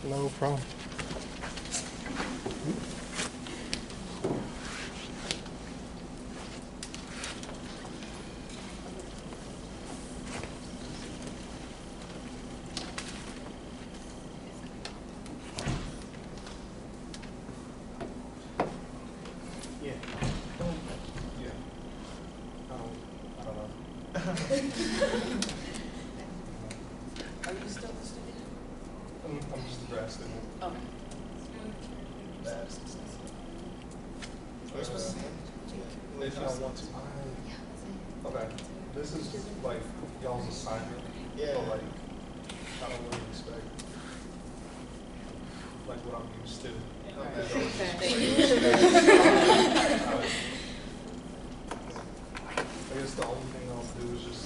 No problem. Yeah. Yeah. I don't know. Are you still a student? I'm just a grad student. Okay. We're supposed to say if y'all want to. Okay. This is like y'all's assignment. Yeah. But like, I don't really expect like what I'm used to. I guess the only thing I'll do is just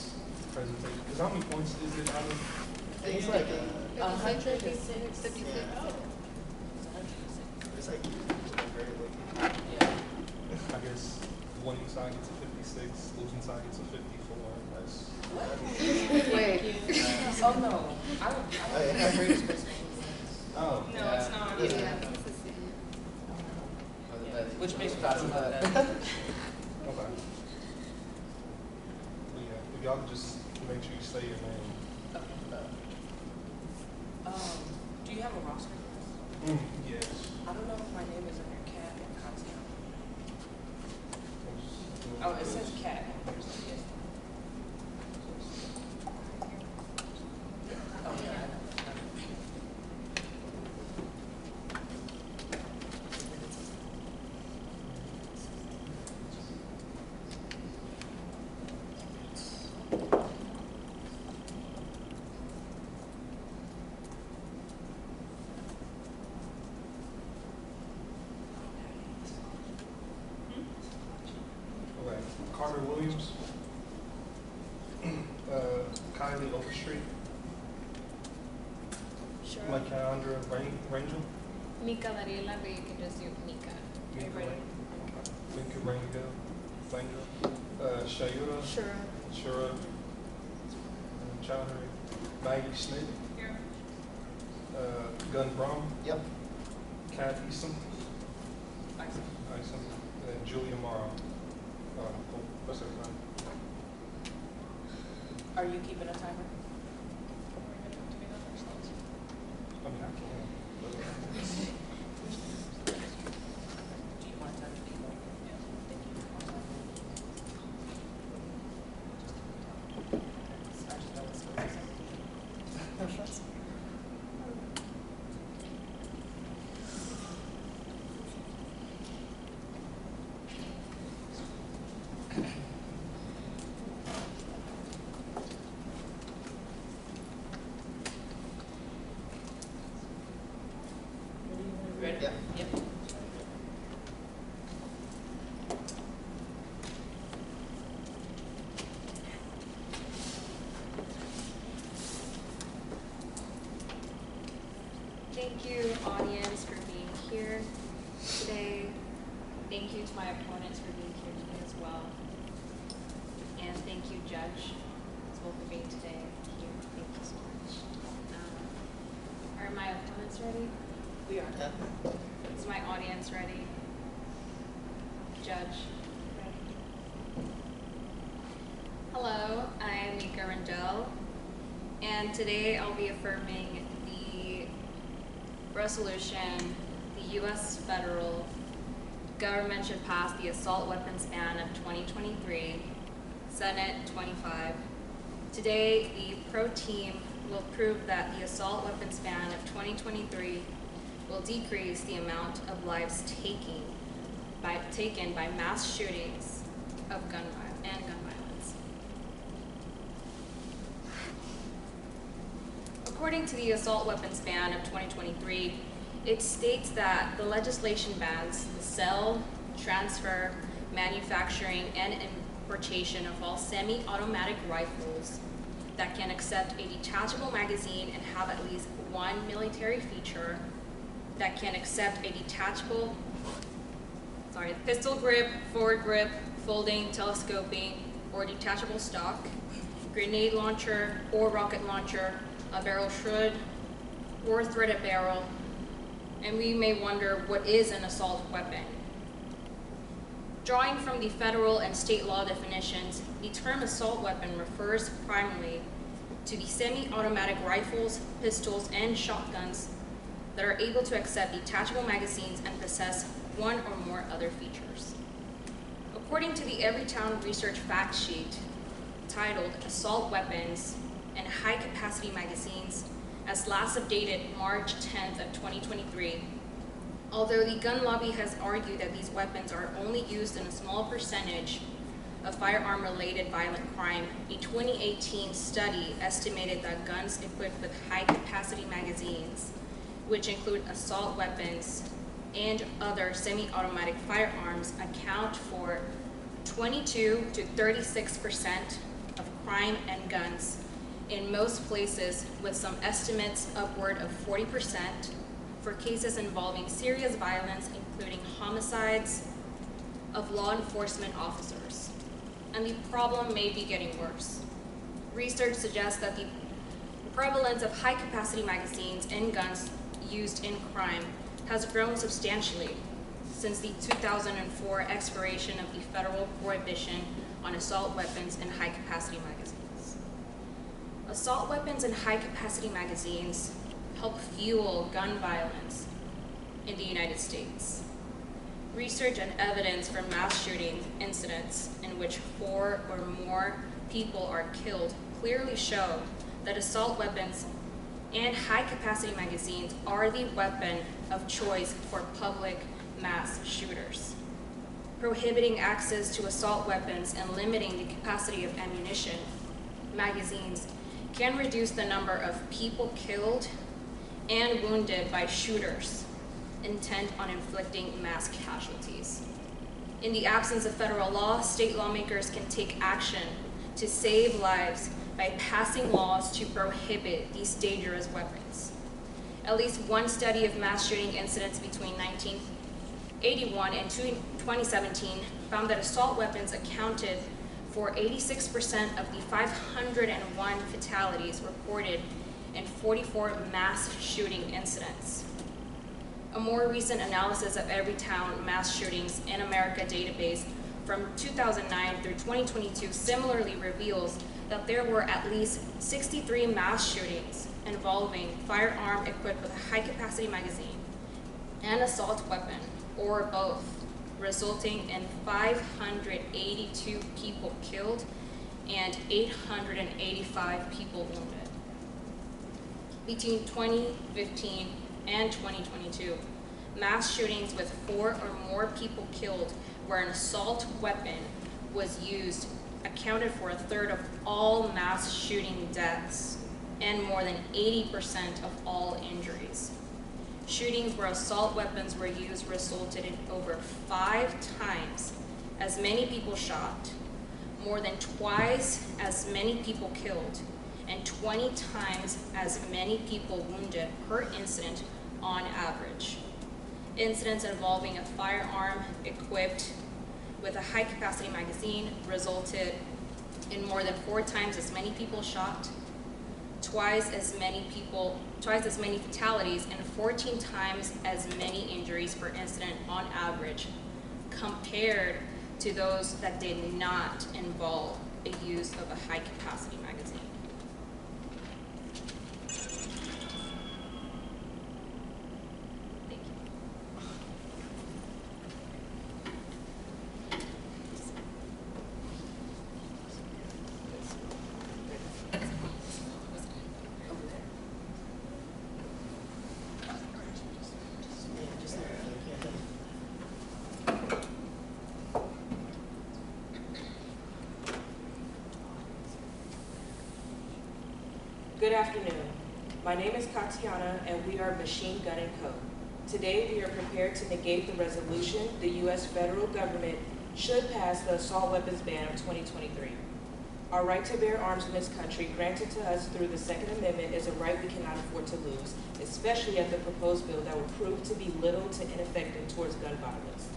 presentation. Because how many points is it out of? It's like 156. It's like very Yeah. I guess winning side gets a 56, losing side gets a 54. That's Wait. Oh no. I don't. Oh. No, it's not. Yeah. Which makes me feel about that. okay. But yeah, if y'all could just make sure you say your name. Do you have a roster? Yes. I don't know if my name is under Cat and Constance. Oh, it says Cat. Oh, yeah. Okay. Carter Williams. Kylie Overstreet. Sure. Mykandra Rangel. Mika Varela, but you can just do Mika. Mika Rangel. Shayura. Sure. Shura. Chowdhury. Maggie Smith. Here. Gun Brom. Yep. Kat Easton. Isom. And Julia Morrow. Cool. That's everybody. Are you keeping a timer? I mean, I can. But, Do you want to touch people? Yeah. Thank you. I just know what's going on. Ready? Yep. Yep. Thank you, audience, for being here today. Thank you to my opponents for being here today as well. And thank you, Judge, as well for being today here. Thank you so much. Are my opponents ready? We are. Yeah. Is my audience ready? Judge, ready? Hello, I'm Mika Rangel, and today I'll be affirming the resolution the U.S. federal government should pass the assault weapons ban of 2023, Senate 25. Today, the pro team will prove that the assault weapons ban of 2023 will decrease the amount of lives taken by mass shootings of gun violence. According to the assault weapons ban of 2023, it states that the legislation bans the sale, transfer, manufacturing, and importation of all semi-automatic rifles that can accept a detachable magazine and have at least one military feature, that can accept a detachable, pistol grip, forward grip, folding, telescoping, or detachable stock, grenade launcher or rocket launcher, a barrel shroud, or threaded barrel, and we may wonder what is an assault weapon. Drawing from the federal and state law definitions, the term assault weapon refers primarily to the semi-automatic rifles, pistols, and shotguns that are able to accept detachable magazines and possess one or more other features. According to the Everytown Research Fact Sheet, titled Assault Weapons and High-Capacity Magazines, as last updated March 10th of 2023, although the gun lobby has argued that these weapons are only used in a small percentage of firearm-related violent crime, a 2018 study estimated that guns equipped with high-capacity magazines, which include assault weapons and other semi-automatic firearms, account for 22 to 36% of crime and guns in most places, with some estimates upward of 40% for cases involving serious violence, including homicides of law enforcement officers. And the problem may be getting worse. Research suggests that the prevalence of high-capacity magazines and guns used in crime has grown substantially since the 2004 expiration of the federal prohibition on assault weapons and high-capacity magazines. Assault weapons and high-capacity magazines help fuel gun violence in the United States. Research and evidence from mass shooting incidents in which 4 or more people are killed clearly show that assault weapons and high-capacity magazines are the weapon of choice for public mass shooters. Prohibiting access to assault weapons and limiting the capacity of ammunition magazines can reduce the number of people killed and wounded by shooters intent on inflicting mass casualties. In the absence of federal law, state lawmakers can take action to save lives by passing laws to prohibit these dangerous weapons. At least one study of mass shooting incidents between 1981 and 2017 found that assault weapons accounted for 86% of the 501 fatalities reported in 44 mass shooting incidents. A more recent analysis of Everytown Mass Shootings in America database from 2009 through 2022 similarly reveals that there were at least 63 mass shootings involving firearm equipped with a high-capacity magazine and assault weapon, or both, resulting in 582 people killed and 885 people wounded. Between 2015 and 2022, mass shootings with 4 or more people killed where an assault weapon was used accounted for a third of all mass shooting deaths and more than 80% of all injuries. Shootings where assault weapons were used resulted in over 5 times as many people shot, more than twice as many people killed, and 20 times as many people wounded per incident on average. Incidents involving a firearm equipped with a high-capacity magazine resulted in more than 4 times as many people shot, twice as many fatalities, and 14 times as many injuries per incident on average, compared to those that did not involve a use of a high-capacity magazine. Thank you. Good afternoon. My name is Katiana, and we are Machine Gun & Co. Today, we are prepared to negate the resolution the U.S. federal government should pass the assault weapons ban of 2023. Our right to bear arms in this country, granted to us through the Second Amendment, is a right we cannot afford to lose, especially at the proposed bill that will prove to be little to ineffective towards gun violence.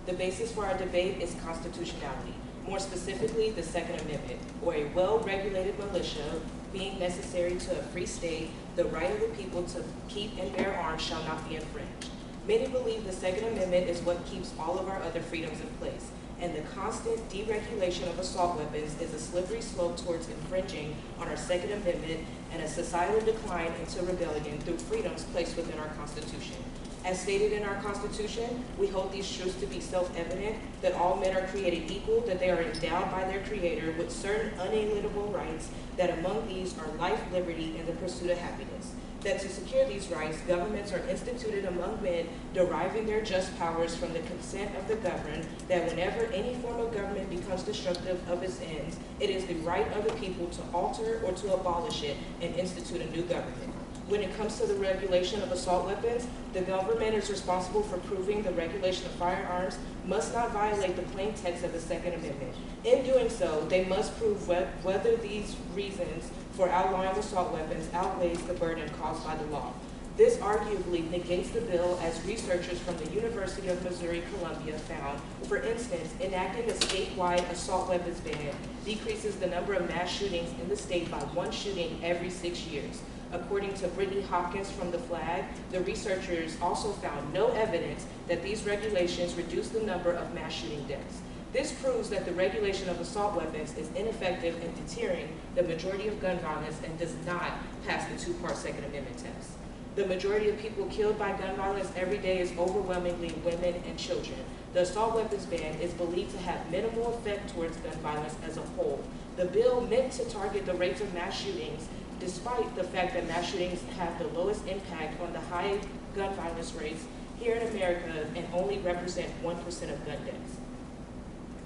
The basis for our debate is constitutionality, more specifically the Second Amendment, or a well-regulated militia being necessary to a free state the right of the people to keep and bear arms shall not be infringed. Many believe the Second Amendment is what keeps all of our other freedoms in place, and the constant deregulation of assault weapons is a slippery slope towards infringing on our Second Amendment and a societal decline into rebellion through freedoms placed within our Constitution. As stated in our Constitution, we hold these truths to be self-evident, that all men are created equal, that they are endowed by their Creator with certain unalienable rights, that among these are life, liberty, and the pursuit of happiness. That to secure these rights, governments are instituted among men, deriving their just powers from the consent of the governed, that whenever any form of government becomes destructive of its ends, it is the right of the people to alter or to abolish it and institute a new government. When it comes to the regulation of assault weapons, the government is responsible for proving the regulation of firearms must not violate the plain text of the Second Amendment. In doing so, they must prove whether these reasons for outlawing assault weapons outweighs the burden caused by the law. This arguably negates the bill, as researchers from the University of Missouri-Columbia found. For instance, enacting a statewide assault weapons ban decreases the number of mass shootings in the state by 1 shooting every 6 years. According to Brittany Hopkins from The Flag, the researchers also found no evidence that these regulations reduce the number of mass shooting deaths. This proves that the regulation of assault weapons is ineffective in deterring the majority of gun violence and does not pass the two-part Second Amendment test. The majority of people killed by gun violence every day is overwhelmingly women and children. The assault weapons ban is believed to have minimal effect towards gun violence as a whole. The bill meant to target the rates of mass shootings, despite the fact that mass shootings have the lowest impact on the high gun violence rates here in America and only represent 1% of gun deaths.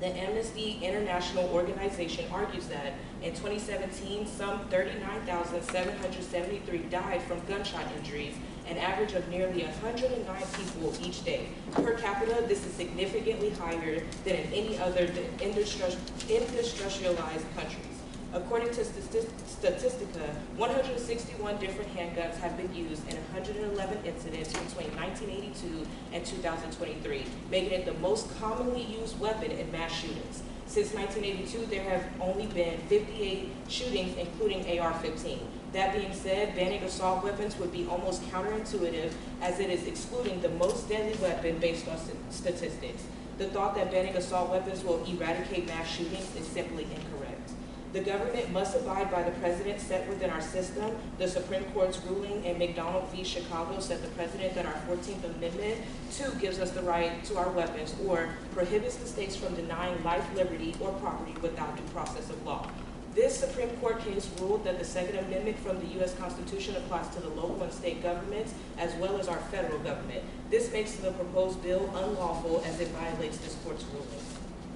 The Amnesty International organization argues that in 2017, some 39,773 died from gunshot injuries, an average of nearly 109 people each day. Per capita, this is significantly higher than in any other industrialized countries. According to Statistica, 161 different handguns have been used in 111 incidents between 1982 and 2023, making it the most commonly used weapon in mass shootings. Since 1982, there have only been 58 shootings, including AR-15. That being said, banning assault weapons would be almost counterintuitive, as it is excluding the most deadly weapon based on statistics. The thought that banning assault weapons will eradicate mass shootings is simply incorrect. The government must abide by the precedent set within our system. The Supreme Court's ruling in McDonald v. Chicago set the precedent that our 14th Amendment, too, gives us the right to our weapons, or prohibits the states from denying life, liberty, or property without due process of law. This Supreme Court case ruled that the Second Amendment from the U.S. Constitution applies to the local and state governments, as well as our federal government. This makes the proposed bill unlawful, as it violates this court's ruling.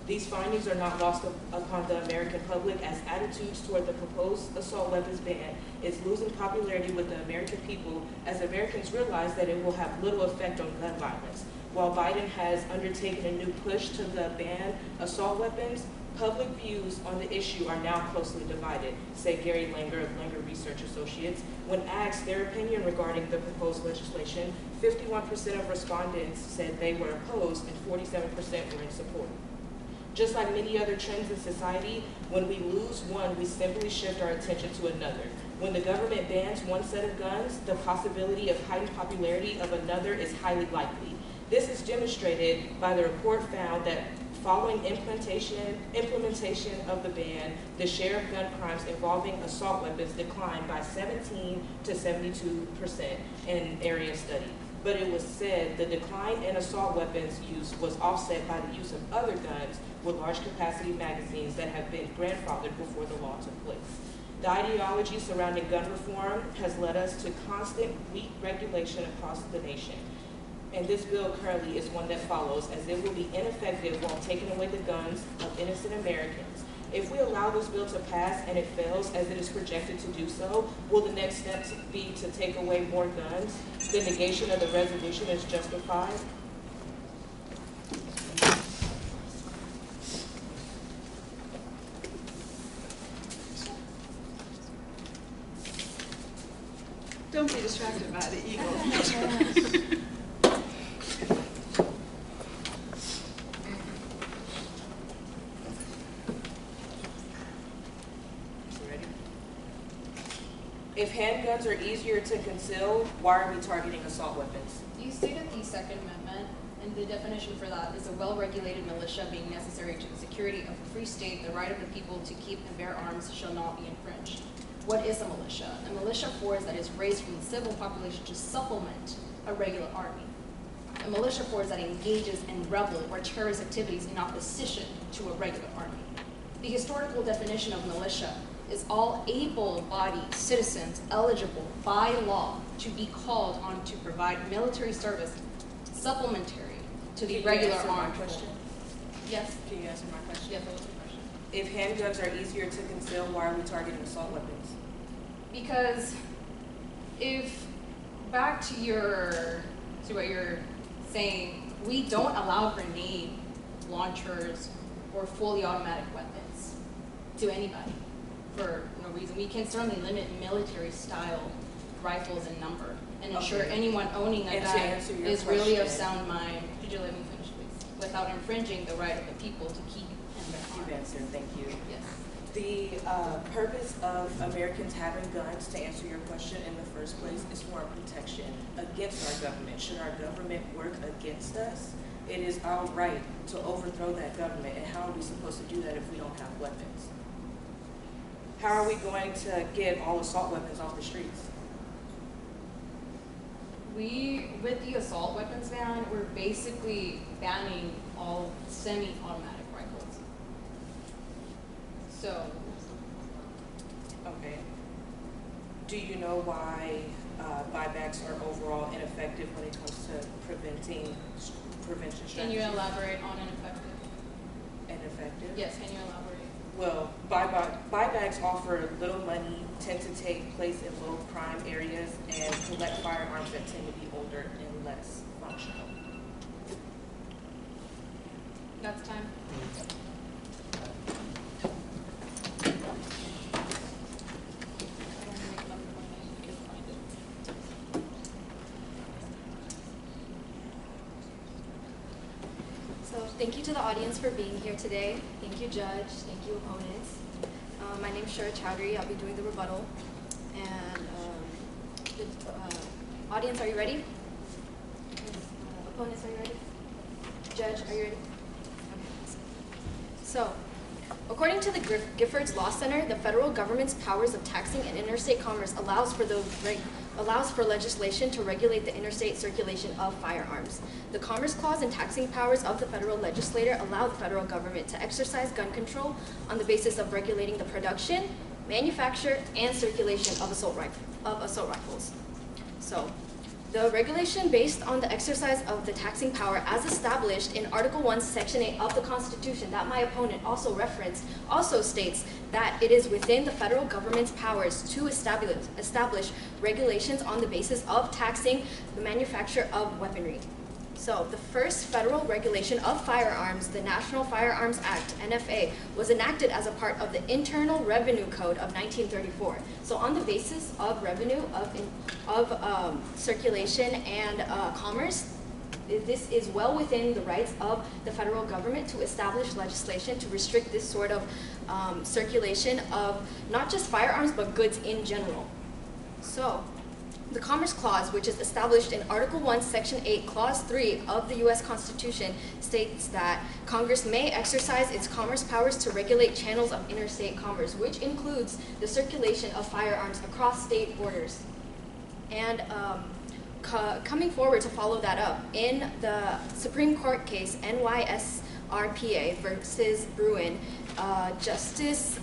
These findings are not lost upon the American public, as attitudes toward the proposed assault weapons ban is losing popularity with the American people, as Americans realize that it will have little effect on gun violence. While Biden has undertaken a new push to ban assault weapons, public views on the issue are now closely divided, said Gary Langer of Langer Research Associates. When asked their opinion regarding the proposed legislation, 51% of respondents said they were opposed and 47% were in support. Just like many other trends in society, when we lose one, we simply shift our attention to another. When the government bans one set of guns, the possibility of heightened popularity of another is highly likely. This is demonstrated by the report found that following implementation of the ban, the share of gun crimes involving assault weapons declined by 17 to 72% in an area study. But it was said the decline in assault weapons use was offset by the use of other guns with large capacity magazines that have been grandfathered before the law took place. The ideology surrounding gun reform has led us to constant weak regulation across the nation. And this bill currently is one that follows, as it will be ineffective while taking away the guns of innocent Americans. If we allow this bill to pass and it fails, as it is projected to do so, will the next step be to take away more guns? The negation of the resolution is justified. Don't be distracted by the eagle. If handguns handguns are easier to conceal, why are we targeting assault weapons? You stated the Second Amendment, and the definition for that is a well-regulated militia being necessary to the security of a free state. The right of the people to keep and bear arms shall not be infringed. What is a militia? A militia force that is raised from the civil population to supplement a regular army. A militia force that engages in rebel or terrorist activities in opposition to a regular army. The historical definition of militia is all able-bodied citizens eligible by law to be called on to provide military service supplementary to the Can you regular answer my armed question? force. Yes. Can you answer my question? Yes, that was the question. If handguns are easier to conceal, why are we targeting assault weapons? Because if, back to what you're saying, we don't allow grenade launchers or fully automatic weapons to anybody for no reason. We can certainly limit military style rifles in number and ensure Okay. anyone owning a And to gun answer your is really of question- sound mind. Could you let me finish, please? Without infringing the right of the people to keep and bear You've arms. answered, thank you. Yes. The purpose of Americans having guns, to answer your question in the first place, is for our protection against our government. Should our government work against us, it is our right to overthrow that government. And how are we supposed to do that if we don't have weapons? How are we going to get all assault weapons off the streets? With the assault weapons ban, we're basically banning all semi-automatic rifles. So, Okay. Do you know why buybacks are overall ineffective when it comes to prevention can strategies? you elaborate on ineffective? Ineffective? Yes, can you elaborate? Well, buybacks offer little money, tend to take place in low crime areas, and collect firearms that tend to be older and less functional. That's time. So thank you to the audience for being here today. Thank you, Judge. Thank you, opponents. My name's Shara Chowdhury. I'll be doing the rebuttal. And audience, are you ready? Opponents, are you ready? Judge, are you ready? Okay. So, according to the Giffords Law Center, the federal government's powers of taxing and interstate commerce allows for legislation to regulate the interstate circulation of firearms. The Commerce Clause and taxing powers of the federal legislator allow the federal government to exercise gun control on the basis of regulating the production, manufacture, and circulation of assault rifles. So, the regulation based on the exercise of the taxing power as established in Article 1, Section 8 of the Constitution that my opponent also referenced also states that it is within the federal government's powers to establish regulations on the basis of taxing the manufacture of weaponry. So the first federal regulation of firearms, the National Firearms Act, NFA, was enacted as a part of the Internal Revenue Code of 1934. So on the basis of revenue, of circulation and commerce, this is well within the rights of the federal government to establish legislation to restrict this sort of circulation of not just firearms, but goods in general. So, the Commerce Clause, which is established in Article 1, Section 8, Clause 3 of the U.S. Constitution, states that Congress may exercise its commerce powers to regulate channels of interstate commerce, which includes the circulation of firearms across state borders. And coming forward to follow that up, in the Supreme Court case NYSRPA versus Bruin, Justice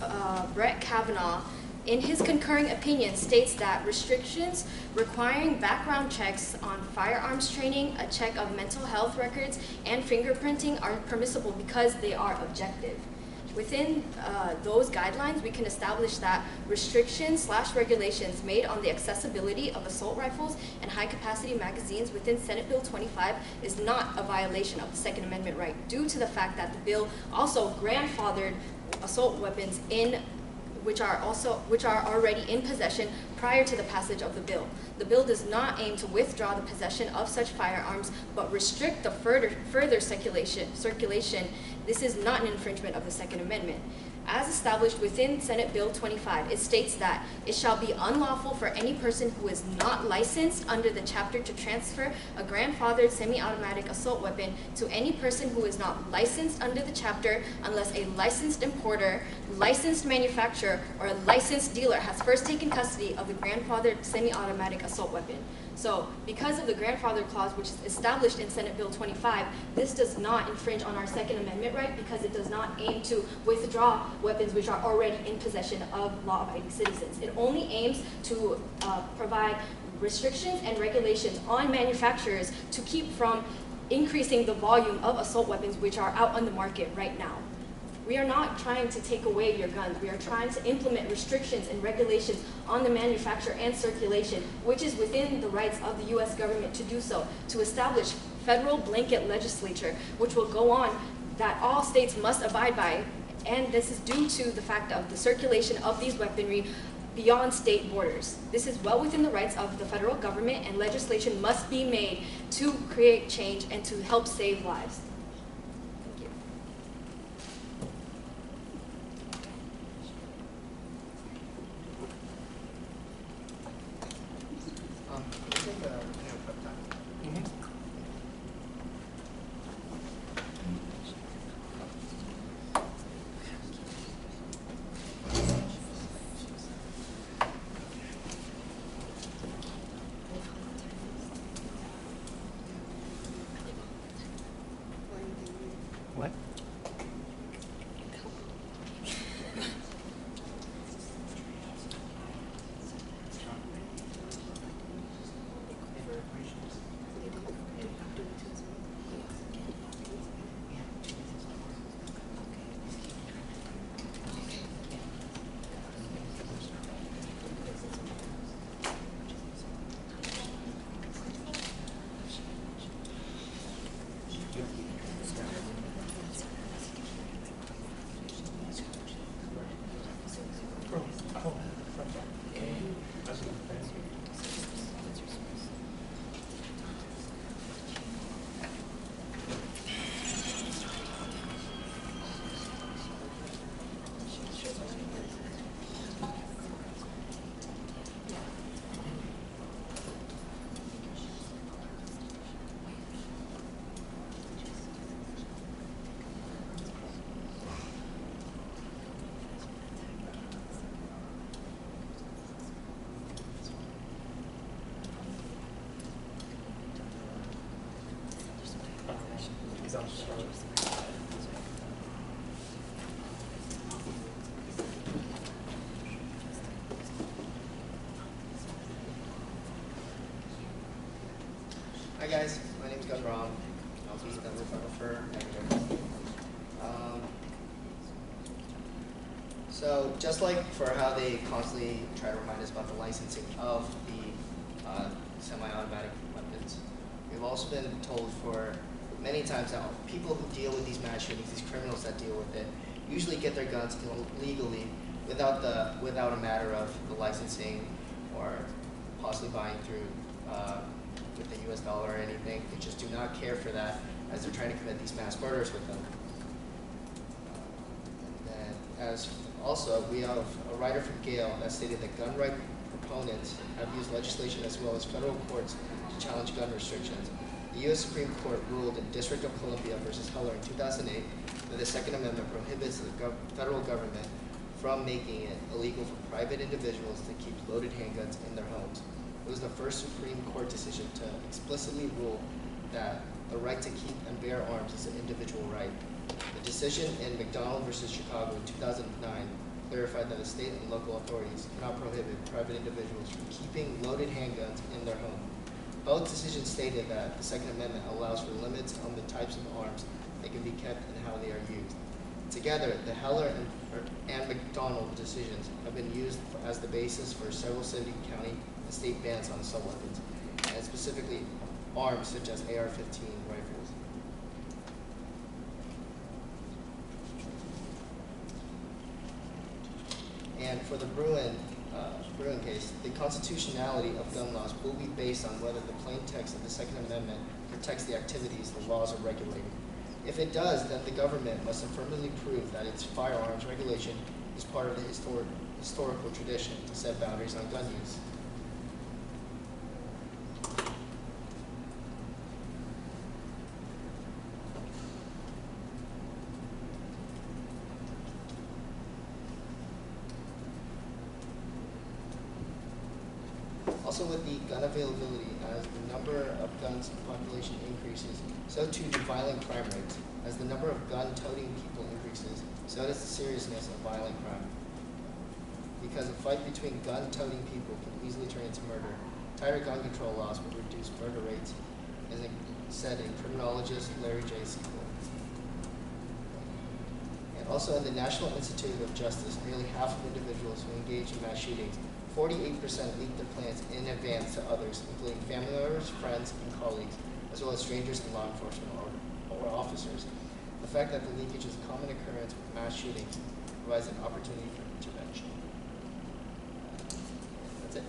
Brett Kavanaugh, in his concurring opinion, states that restrictions requiring background checks on firearms training, a check of mental health records, and fingerprinting are permissible because they are objective. Within those guidelines, we can establish that restrictions/regulations made on the accessibility of assault rifles and high-capacity magazines within Senate Bill 25 is not a violation of the Second Amendment right, due to the fact that the bill also grandfathered assault weapons which are already in possession prior to the passage of the bill. The bill does not aim to withdraw the possession of such firearms, but restrict the further circulation. This is not an infringement of the Second Amendment. As established within Senate Bill 25, it states that it shall be unlawful for any person who is not licensed under the chapter to transfer a grandfathered semi-automatic assault weapon to any person who is not licensed under the chapter unless a licensed importer, licensed manufacturer, or a licensed dealer has first taken custody of the grandfathered semi-automatic assault weapon. So, because of the grandfather clause, which is established in Senate Bill 25, this does not infringe on our Second Amendment right because it does not aim to withdraw weapons which are already in possession of law-abiding citizens. It only aims to provide restrictions and regulations on manufacturers to keep from increasing the volume of assault weapons which are out on the market right now. We are not trying to take away your guns. We are trying to implement restrictions and regulations on the manufacture and circulation, which is within the rights of the U.S. government to do so, to establish federal blanket legislature, which will go on that all states must abide by. And this is due to the fact of the circulation of these weaponry beyond state borders. This is well within the rights of the federal government, and legislation must be made to create change and to help save lives. Thank you. Can we take a quick time? What? Hi guys, my name is Gun Ram. I'll be the photographer. So just like for how they constantly try to remind us about the licensing of the semi-automatic weapons, we've also been told for many times now, people who deal with these mass shootings, these criminals that deal with it, usually get their guns legally without a matter of the licensing or possibly buying through with the US dollar or anything. They just do not care for that as they're trying to commit these mass murders with them. And as also, we have a writer from Gale that stated that gun right proponents have used legislation as well as federal courts to challenge gun restrictions. The U.S. Supreme Court ruled in District of Columbia versus Heller in 2008 that the Second Amendment prohibits the federal government from making it illegal for private individuals to keep loaded handguns in their homes. It was the first Supreme Court decision to explicitly rule that the right to keep and bear arms is an individual right. The decision in McDonald versus Chicago in 2009 clarified that the state and local authorities cannot prohibit private individuals from keeping loaded handguns in their home. Both decisions stated that the Second Amendment allows for limits on the types of arms that can be kept and how they are used. Together, the Heller and McDonald decisions have been used as the basis for several city, county, and state bans on assault weapons, and specifically arms such as AR-15 rifles. And for the Bruin case, the constitutionality of gun laws will be based on whether the plain text of the Second Amendment protects the activities the laws are regulating. If it does, then the government must affirmatively prove that its firearms regulation is part of the historical tradition to set boundaries on gun use. Also, with the gun availability, as the number of guns in the population increases, so too do violent crime rates. As the number of gun-toting people increases, so does the seriousness of violent crime. Because a fight between gun-toting people can easily turn into murder, tighter gun control laws would reduce murder rates, as said in criminologist Larry J. Siegel. And also in the National Institute of Justice, nearly half of individuals who engage in mass shootings, 48% leak their plans in advance to others, including family members, friends, and colleagues, as well as strangers and law enforcement or officers. The fact that the leakage is a common occurrence with mass shootings provides an opportunity for intervention. That's it.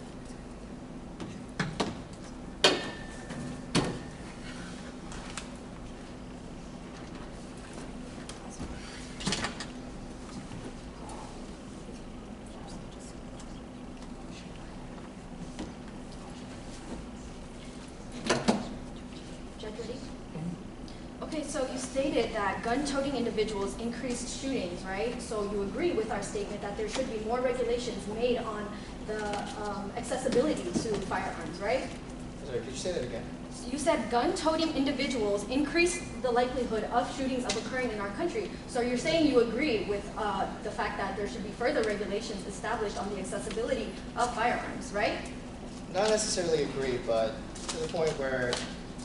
Judge Rudy? Okay, so you stated that gun-toting individuals increased shootings, right? So you agree with our statement that there should be more regulations made on the accessibility to firearms, right? Sorry, could you say that again? You said gun-toting individuals increase the likelihood of shootings of occurring in our country. So you're saying you agree with the fact that there should be further regulations established on the accessibility of firearms, right? Not necessarily agree, but to the point where,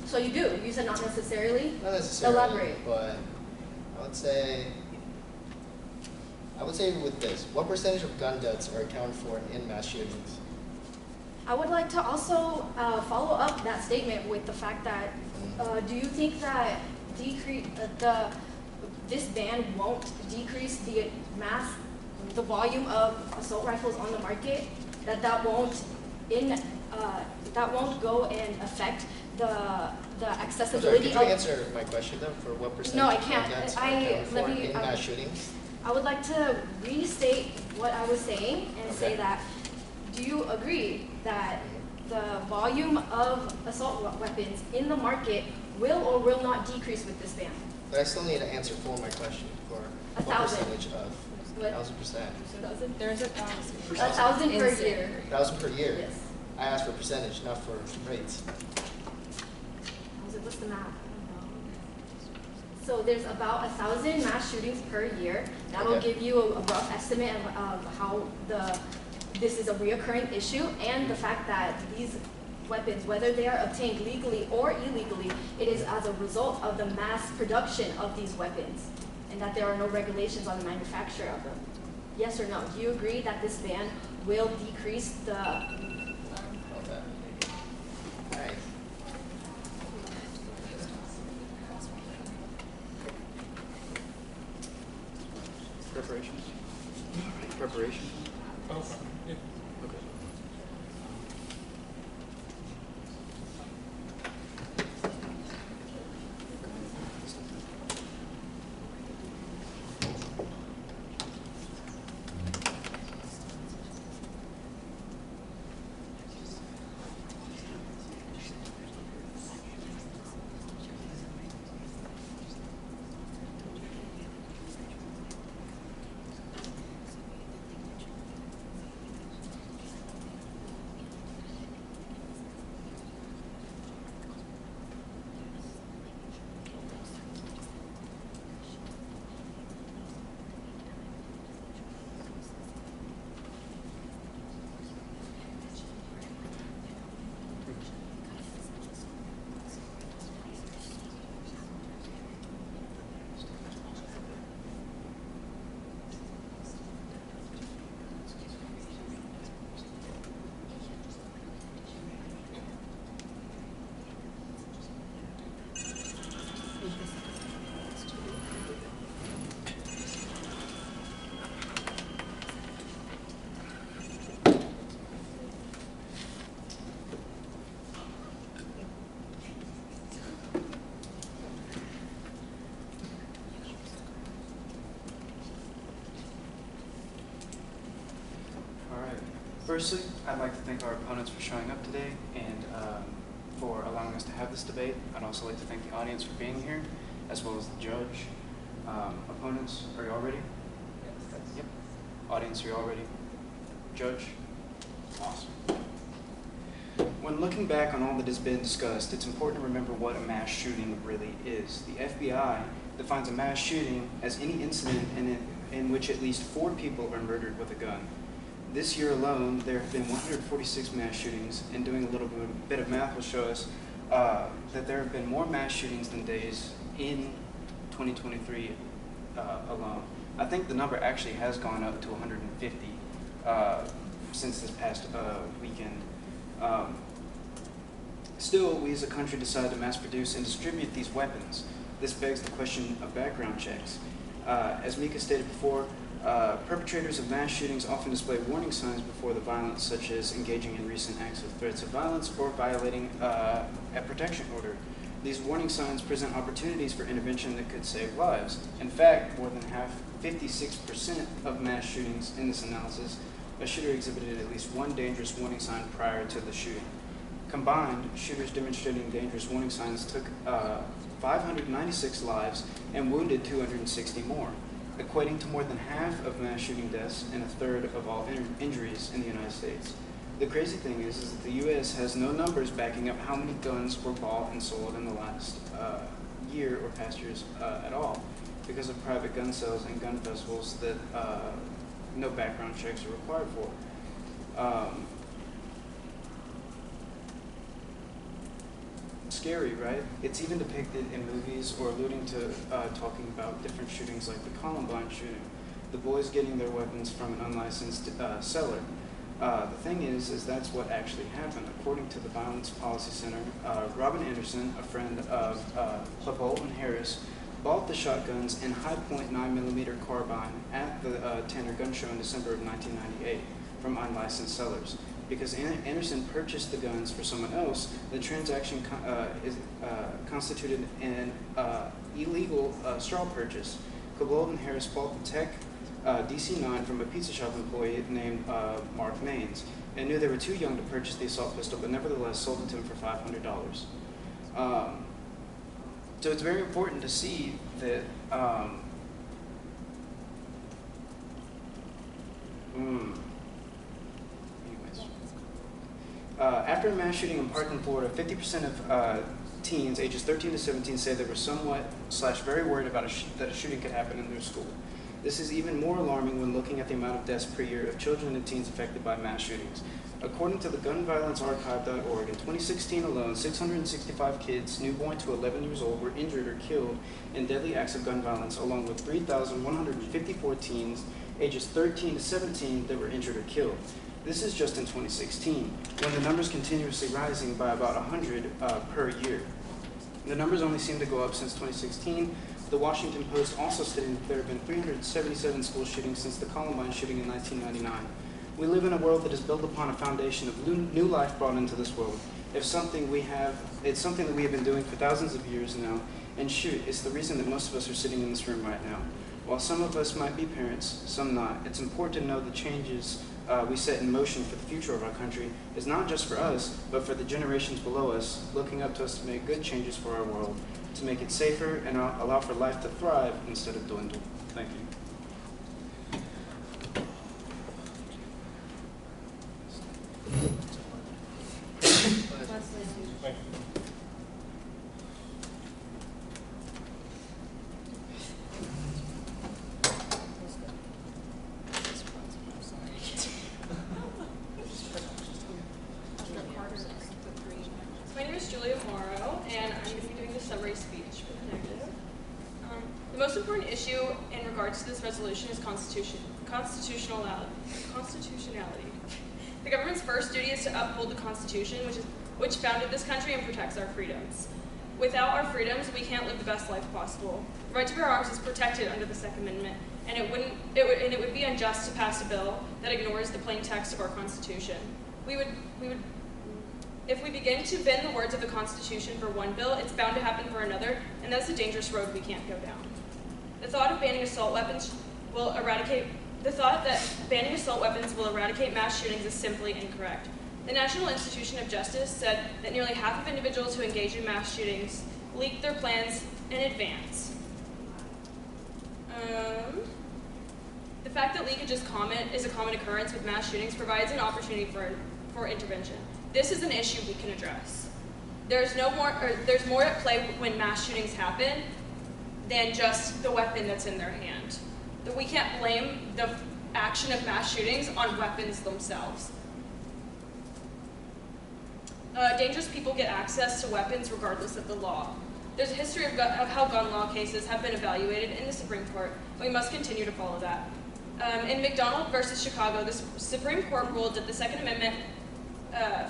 So you do. You said not necessarily. not necessarily, Elaborate. but I would say with this, what percentage of gun deaths are accounted for in mass shootings? I would like to also follow up that statement with the fact that do you think that this ban won't decrease the volume of assault rifles on the market? That won't go and affect the I'm sorry, accessibility could you of. answer my question though, for what percentage No, I of gun can't. deaths are accounted for Let me. in mass shootings? I would like to restate what I was saying and say Okay. that, do you agree that the volume of assault weapons in the market will or will not decrease with this ban? But I still need to answer for my question for what 1,000. percentage of, What? 1,000%. 1,000? There's 1,000. 1,000 per Insane. year. 1,000 per year? Yes. I asked for percentage, not for rates. I was like, what's the math? So there's about 1,000 mass shootings per year. That'll Okay. give you a rough estimate of how this is a reoccurring issue, and the fact that these weapons, whether they are obtained legally or illegally, it is as a result of the mass production of these weapons, and that there are no regulations on the manufacture of them. Yes or no? Do you agree that this ban will decrease the Okay. All right. Preparations? Preparation? Okay. Yeah. Okay. Firstly, I'd like to thank our opponents for showing up today and for allowing us to have this debate. I'd also like to thank the audience for being here, as well as the judge. Opponents, are you all ready? Yep. Audience, are you all ready? Judge? Awesome. When looking back on all that has been discussed, it's important to remember what a mass shooting really is. The FBI defines a mass shooting as any incident in which at least 4 people are murdered with a gun. This year alone, there have been 146 mass shootings, and doing a little bit of math will show us that there have been more mass shootings than days in 2023 alone. I think the number actually has gone up to 150 since this past weekend. Still, we as a country decided to mass produce and distribute these weapons. This begs the question of background checks. As Mika stated before, perpetrators of mass shootings often display warning signs before the violence, such as engaging in recent acts of threats of violence or violating a protection order. These warning signs present opportunities for intervention that could save lives. In fact, more than half, 56% of mass shootings in this analysis, a shooter exhibited at least one dangerous warning sign prior to the shooting. Combined, shooters demonstrating dangerous warning signs took 596 lives and wounded 260 more, equating to more than half of mass shooting deaths and a third of all injuries in the United States. The crazy thing is that the U.S. has no numbers backing up how many guns were bought and sold in the last year or past years at all, because of private gun sales and gun festivals that no background checks are required for. Scary, right? It's even depicted in movies or alluding to talking about different shootings like the Columbine shooting, the boys getting their weapons from an unlicensed seller. The thing is that's what actually happened. According to the Violence Policy Center, Robin Anderson, a friend of Klebold and Harris, bought the shotguns and Hi-Point 9mm carbine at the Tanner Gun Show in December of 1998 from unlicensed sellers. Because Anderson purchased the guns for someone else, the transaction constituted an illegal straw purchase. Klebold and Harris bought the Tech DC-9 from a pizza shop employee named Mark Maines, and knew they were too young to purchase the assault pistol, but nevertheless sold it to him for $500. So it's very important to see that after a mass shooting in Parkland, Florida, 50% of teens ages 13 to 17 say they were somewhat/very worried about that a shooting could happen in their school. This is even more alarming when looking at the amount of deaths per year of children and teens affected by mass shootings. According to the gunviolencearchive.org, in 2016 alone, 665 kids, newborn to 11 years old, were injured or killed in deadly acts of gun violence, along with 3,154 teens ages 13 to 17 that were injured or killed. This is just in 2016, when the numbers continuously rising by about 100 per year. The numbers only seem to go up since 2016. The Washington Post also stated that there have been 377 school shootings since the Columbine shooting in 1999. We live in a world that is built upon a foundation of new life brought into this world. It's something that we have been doing for thousands of years now, and shoot, it's the reason that most of us are sitting in this room right now. While some of us might be parents, some not, it's important to know the changes we set in motion for the future of our country is not just for us, but for the generations below us, looking up to us to make good changes for our world, to make it safer and allow for life to thrive instead of dwindle. Thank you. Thank you. My name is Julia Morrow, and I'm going to be doing the summary speech for the narrative. The most important issue in regards to this resolution is constitutionality. The government's first duty is to uphold the Constitution, which founded this country and protects our freedoms. Without our freedoms, we can't live the best life possible. The right to bear arms is protected under the Second Amendment, and it would be unjust to pass a bill that ignores the plain text of our Constitution. If we begin to bend the words of the Constitution for one bill, it's bound to happen for another, and that's a dangerous road we can't go down. The thought of banning assault weapons will eradicate The thought that banning assault weapons will eradicate mass shootings is simply incorrect. The National Institution of Justice said that nearly half of individuals who engage in mass shootings leaked their plans in advance. The fact that leakage is a common occurrence with mass shootings provides an opportunity for intervention. This is an issue we can address. There's more at play when mass shootings happen than just the weapon that's in their hand. That we can't blame the action of mass shootings on weapons themselves. Dangerous people get access to weapons regardless of the law. There's a history of how gun law cases have been evaluated in the Supreme Court, and we must continue to follow that. In McDonald versus Chicago, the Supreme Court ruled that the Second Amendment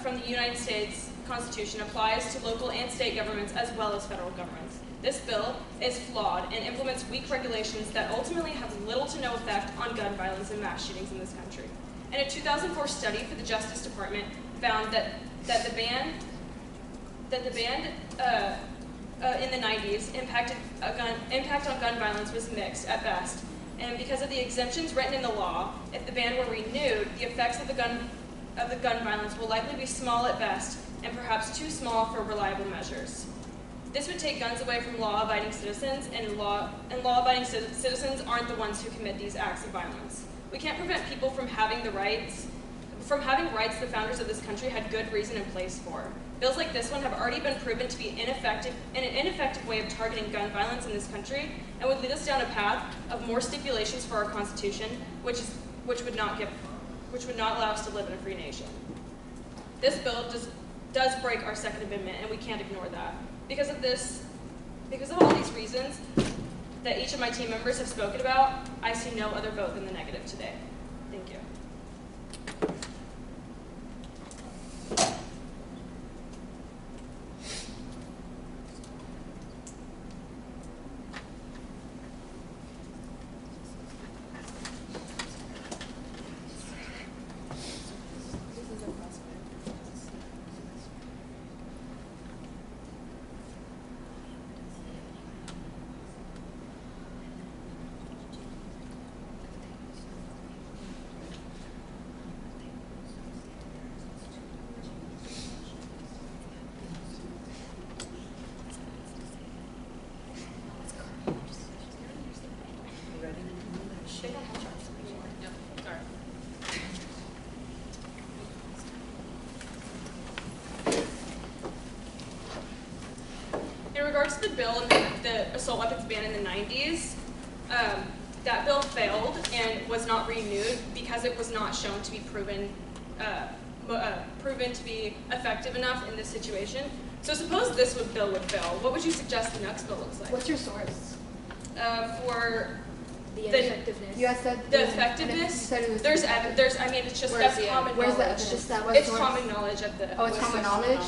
from the United States Constitution applies to local and state governments as well as federal governments. This bill is flawed and implements weak regulations that ultimately have little to no effect on gun violence and mass shootings in this country. And a 2004 study for the Justice Department found that the ban in the 90s impact on gun violence was mixed at best. And because of the exemptions written in the law, if the ban were renewed, the effects of the gun violence will likely be small at best and perhaps too small for reliable measures. This would take guns away from law-abiding citizens, and law-abiding citizens aren't the ones who commit these acts of violence. We can't prevent people from having rights the founders of this country had good reason in place for. Bills like this one have already been proven to be an ineffective way of targeting gun violence in this country, and would lead us down a path of more stipulations for our Constitution, which would not allow us to live in a free nation. This bill does break our Second Amendment, and we can't ignore that. Because of all these reasons that each of my team members have spoken about, I see no other vote than the negative today. Thank you. In regards to the bill and the assault weapons ban in the 90s, that bill failed and was not renewed because it was not shown to be proven to be effective enough in this situation. So suppose this bill would fail. What would you suggest the next bill looks like? What's your source? For The ineffectiveness. You guys said the effectiveness, you said it was there's, I mean, it's just, Where's that's the common Where's the knowledge. evidence? It's common knowledge at the. Oh, it's common knowledge?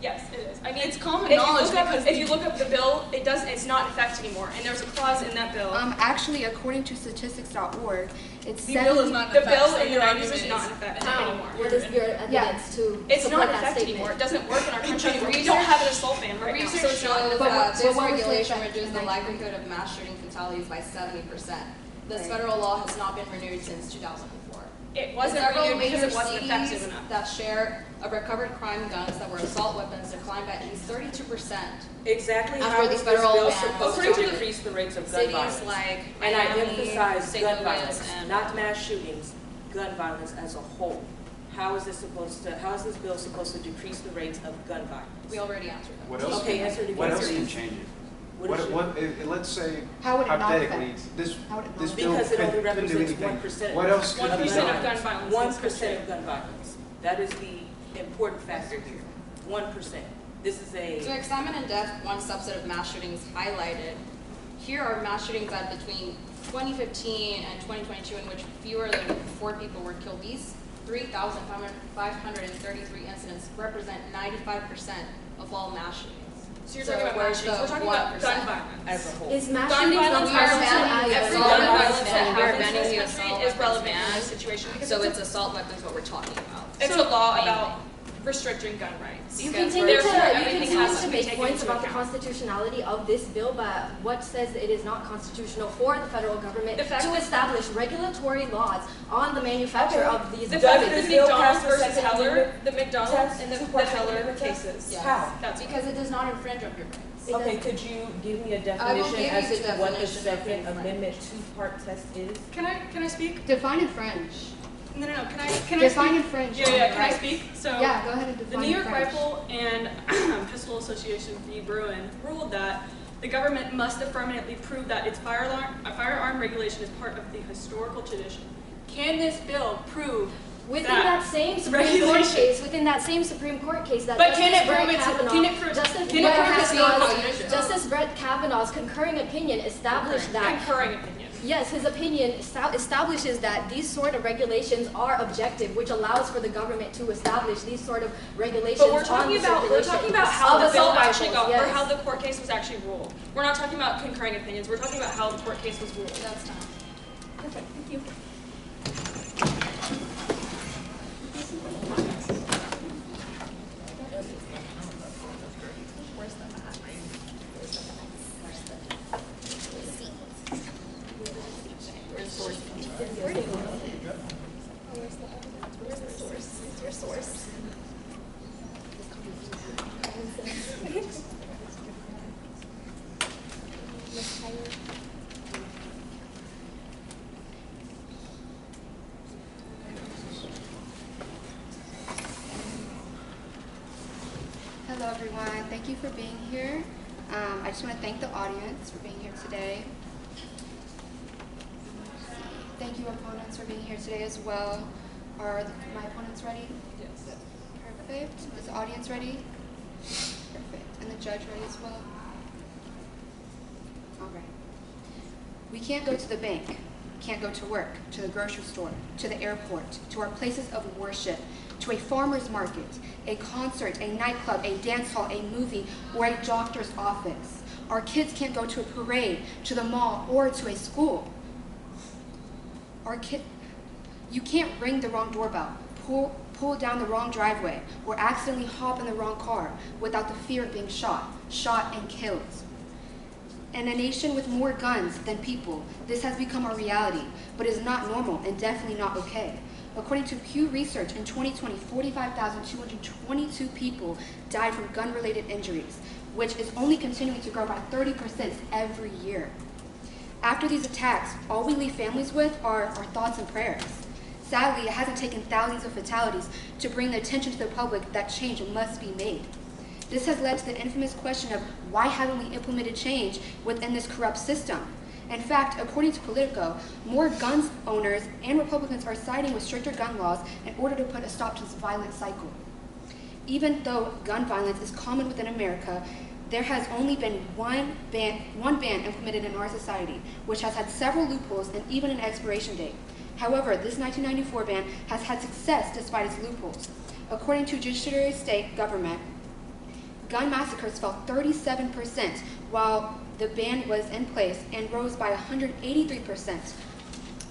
Yes, it is. I mean, It's common if knowledge you look because if you look up the bill, it's not in effect anymore. And there's a clause in that bill. Actually, according to statistics.org, it's The bill is not in The effect, bill so in the your 90s argument is not in effect How? anymore. What is your evidence to It's support not in that effect statement? anymore. It doesn't work in our country anymore. We Research- don't have an assault ban right now, so Research it's not. shows But that what- this but what was the regulation effect reduces the in likelihood of mass shooting fatalities by 70%. This Right. federal law has not been renewed since 2004. It wasn't Several renewed because major it wasn't cities effective enough. that share of recovered crime guns that were assault weapons declined by at least 32%. Exactly After how the is this federal bill ban supposed According to to the- decrease the rates of gun Cities violence? like And I Miami, emphasize St. gun Louis, violence, and not mass shootings, gun violence as a whole. How is this bill supposed to decrease the rates of gun violence? we already answered that. What else? Okay, answer it again, What else please. can change it? What is your- Let's say, How would it not hypothetically, affect? this How would it this not bill Because it only couldn't do represents anything. 1%. What else could be 1% of done? gun violence. in this 1% country. of gun violence. That is the important factor here. 1%. This is To a, examine in depth one subset of mass shootings highlighted, here are mass shootings that between 2015 and 2022 in which fewer than 4 people were killed. These 3,533 incidents represent 95% of all mass shootings. So you're talking about where's mass shootings. the We're talking about 1%? gun violence. as a whole. Is mass Gun shootings violence not part of is that? every assault gun weapons violence that ban. We're happens in banning the this country assault is weapons relevant in ban. this situation because So it's it's assault weapons what we're talking about. a law about restricting gun rights. You Because continue therefore, to everything has to be make taken points into about the account. constitutionality of this bill, but what says that it is not constitutional for the federal government The fact to that- establish regulatory laws on the manufacture Okay. of these The Does fact weapons? that this the bill McDonald's pass the versus Second Heller, Amendment the McDonald's test? and the Two-part Second Heller Amendment test? cases. Yes. How? That's Because it does not infringe on your rights. It Okay, doesn't- could you give me a I will definition give you as the to what the definition of Second infringe. Amendment two-part test is? Can I speak? Define infringe. No. Can I Define speak? infringe. Yeah. Can I Right. speak? So Yeah, go ahead and the define New York infringe. Rifle and Pistol Association v. Bruin ruled that the government must affirmatively prove that its firearm regulation is part of the historical tradition. Can this bill prove Within that that same Supreme Court regulation? case, within that same Supreme Court case that But can Justice it Brett prove it's- Kavanaugh- can it prove- Justice can it Brett prove it's not Kavanaugh's- constitutional? Justice Brett Kavanaugh's concurring opinion established that Concurring opinion. yes, his opinion establishes that these sort of regulations are objective, which allows for the government to establish these sort of regulations But we're on talking the about circulation how of the bill assault actually rifles, got, or yes. how the court case was actually ruled. We're not talking about concurring opinions. We're talking about how the court case was ruled. That's not. Perfect, thank you. Hello, everyone. Thank you for being here. I just want to thank the audience for being here today. Thank you, opponents, for being here today as well. Are my opponents ready? Yes. Perfect. Is the audience ready? Perfect. And the judge ready as well? All right. We can't go to the bank, can't go to work, to the grocery store, to the airport, to our places of worship, to a farmer's market, a concert, a nightclub, a dance hall, a movie, or a doctor's office. Our kids can't go to a parade, to the mall, or to a school. You can't ring the wrong doorbell, pull down the wrong driveway, or accidentally hop in the wrong car without the fear of being shot and killed. In a nation with more guns than people, this has become our reality, but is not normal and definitely not okay. According to Pew Research, in 2020, 45,222 people died from gun-related injuries, which is only continuing to grow by 30% every year. After these attacks, all we leave families with are our thoughts and prayers. Sadly, it hasn't taken thousands of fatalities to bring the attention to the public that change must be made. This has led to the infamous question of why haven't we implemented change within this corrupt system? In fact, according to Politico, more gun owners and Republicans are siding with stricter gun laws in order to put a stop to this violent cycle. Even though gun violence is common within America, there has only been one ban implemented in our society, which has had several loopholes and even an expiration date. However, this 1994 ban has had success despite its loopholes. According to Judiciary State Government, gun massacres fell 37% while the ban was in place and rose by 183%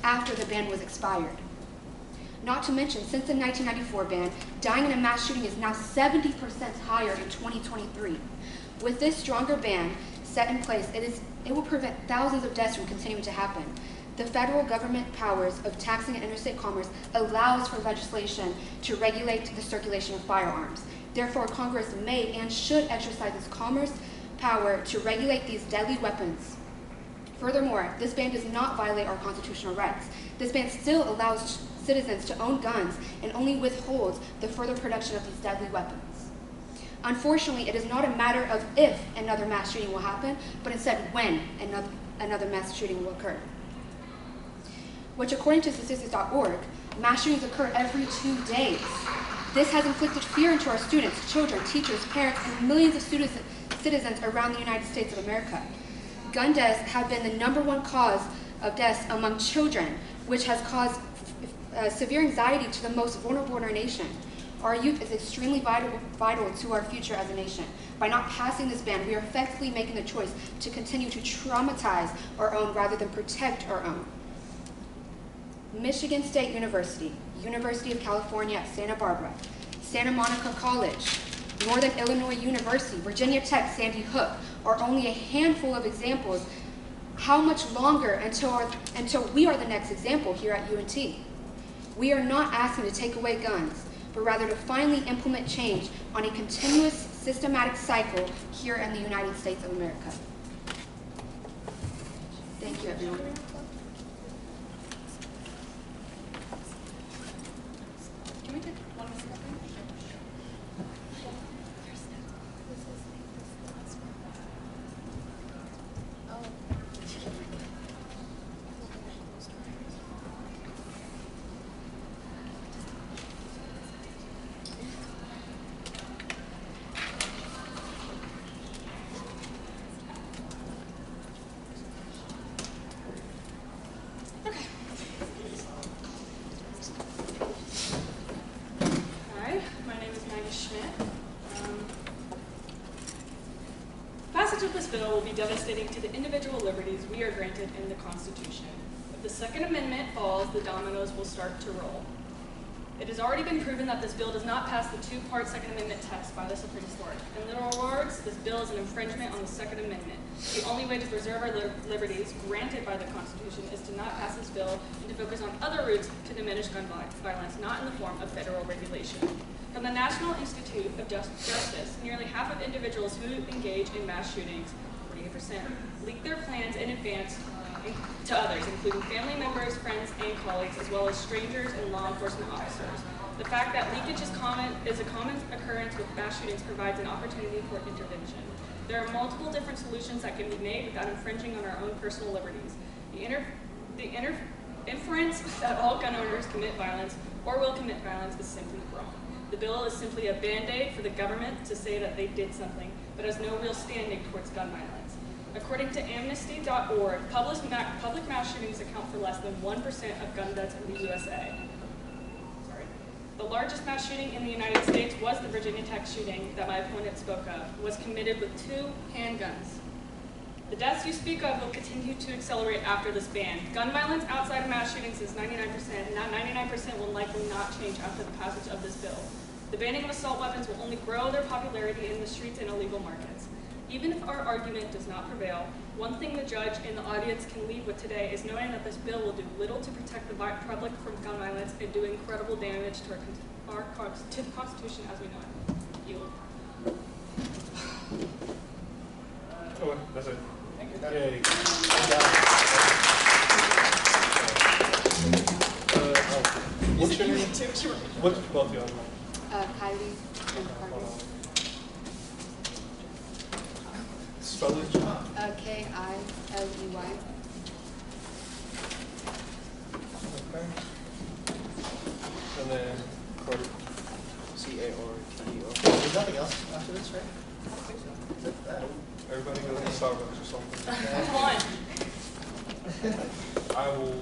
after the ban was expired. Not to mention, since the 1994 ban, dying in a mass shooting is now 70% higher in 2023. With this stronger ban set in place, it will prevent thousands of deaths from continuing to happen. The federal government powers of taxing and interstate commerce allows for legislation to regulate the circulation of firearms. Therefore, Congress may and should exercise its commerce power to regulate these deadly weapons. Furthermore, this ban does not violate our constitutional rights. This ban still allows citizens to own guns and only withholds the further production of these deadly weapons. Unfortunately, it is not a matter of if another mass shooting will happen, but instead when another mass shooting will occur. Which, according to statistics.org, mass shootings occur every 2 days. This has inflicted fear into our students, children, teachers, parents, and millions of citizens around the United States of America. Gun deaths have been the #1 cause of deaths among children, which has caused severe anxiety to the most vulnerable in our nation. Our youth is extremely vital to our future as a nation. By not passing this ban, we are effectively making the choice to continue to traumatize our own rather than protect our own. Michigan State University, University of California at Santa Barbara, Santa Monica College, Northern Illinois University, Virginia Tech, Sandy Hook are only a handful of examples. How much longer until we are the next example here at UNT? We are not asking to take away guns, but rather to finally implement change on a continuous, systematic cycle here in the United States of America. Thank you, everyone. Can we take 1 minute? Hi, my name is Maggie Schmidt. Passage of this bill will be devastating to the individual liberties we are granted in the Constitution. If the Second Amendment falls, the dominoes will start to roll. It has already been proven that this bill does not pass the two-part Second Amendment test by the Supreme Court. In literal words, this bill is an infringement on the Second Amendment. The only way to preserve our liberties granted by the Constitution is to not pass this bill and to focus on other routes to diminish gun violence, not in the form of federal regulation. From the National Institute of Justice, nearly half of individuals who engage in mass shootings, 48%, leak their plans in advance to others, including family members, friends, and colleagues, as well as strangers and law enforcement officers. The fact that leakage is a common occurrence with mass shootings provides an opportunity for intervention. There are multiple different solutions that can be made without infringing on our own personal liberties. The inference that all gun owners commit violence or will commit violence is simply wrong. The bill is simply a band-aid for the government to say that they did something, but has no real standing towards gun violence. According to Amnesty.org, public mass shootings account for less than 1% of gun deaths in the USA. The largest mass shooting in the United States was the Virginia Tech shooting that my opponent spoke of, was committed with 2 handguns. The deaths you speak of will continue to accelerate after this ban. Gun violence outside of mass shootings is 99%, and that 99% will likely not change after the passage of this bill. The banning of assault weapons will only grow their popularity in the streets and illegal markets. Even if our argument does not prevail, one thing the judge and the audience can leave with today is knowing that this bill will do little to protect the public from gun violence and do incredible damage to to the Constitution as we know it. Yield. Oh, that's it. Thank you. Yay. What's your name? What's both of y'all? Kylie and Carter. Spell it. K-I-L-E-Y. Okay. And then Carter. C-A-R-T-E-R. There's nothing else after this, right? I don't think so. Is that Everybody go to Starbucks or something. Come on. I will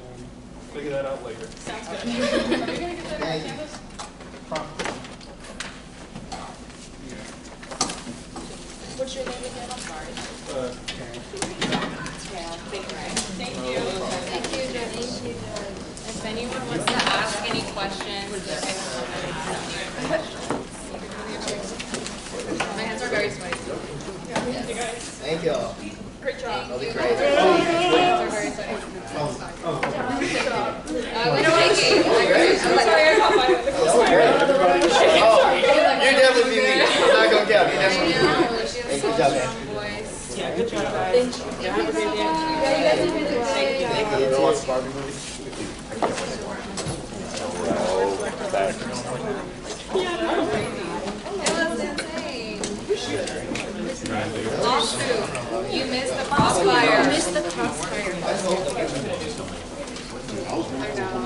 figure that out later. Sounds good. Are we going to get that Thank you. canvas? What's your name again? I'm sorry. Thank you. Thank you, Judge. If anyone wants to ask any questions, my hands are very sweaty. Thank you guys. Thank you all. Great job. That'll be great. My hands are very sweaty. I was thinking. I'm sorry, I caught my Don't worry. Oh, you definitely be me. I'm not going to count. You definitely be me. Thank you, job, man. Yeah, good job, guys. Thank you. Have a great day. Thank you. Lawsuit. You missed the crossfire. You missed the crossfire. I know.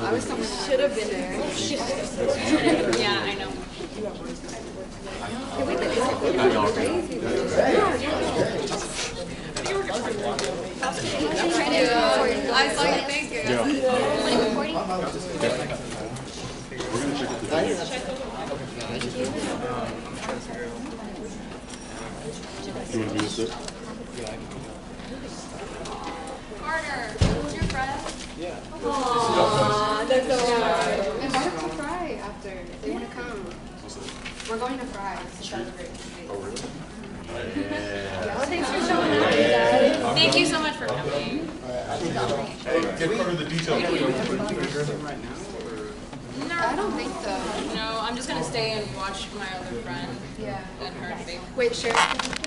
I was someone who should have been there. Yeah, I know. I saw you. Thank you. You want to do this? Carter, who's your friend? Yeah. Aww, that's so hard. And why don't you cry after? They want to come. We're going to Fry's. Oh, really? Thanks for showing up, Dad. Thank you so much for coming. Hey, get part of the details. Right now, or? I don't think so. No, I'm just gonna stay and watch my other friend Yeah. and her debate. Wait, Sheriff.